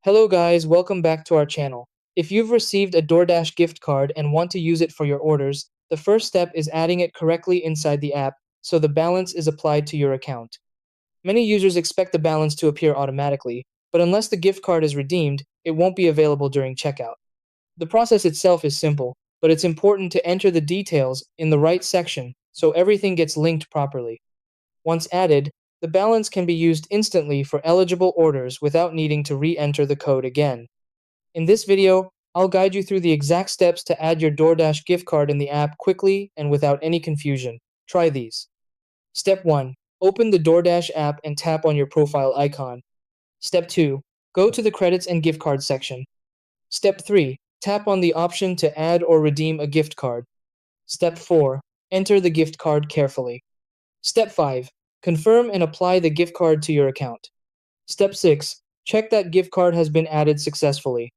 Hello guys, welcome back to our channel. If you've received a DoorDash gift card and want to use it for your orders, the first step is adding it correctly inside the app so the balance is applied to your account. Many users expect the balance to appear automatically, but unless the gift card is redeemed, it won't be available during checkout. The process itself is simple, but it's important to enter the details in the right section so everything gets linked properly. Once added, the balance can be used instantly for eligible orders without needing to re-enter the code again. In this video, I'll guide you through the exact steps to add your DoorDash gift card in the app quickly and without any confusion. Try these. Step 1. Open the DoorDash app and tap on your profile icon. Step 2. Go to the credits and gift card section. Step 3. Tap on the option to add or redeem a gift card. Step 4. Enter the gift card carefully. Step 5. Confirm and apply the gift card to your account. Step 6. Check that gift card has been added successfully.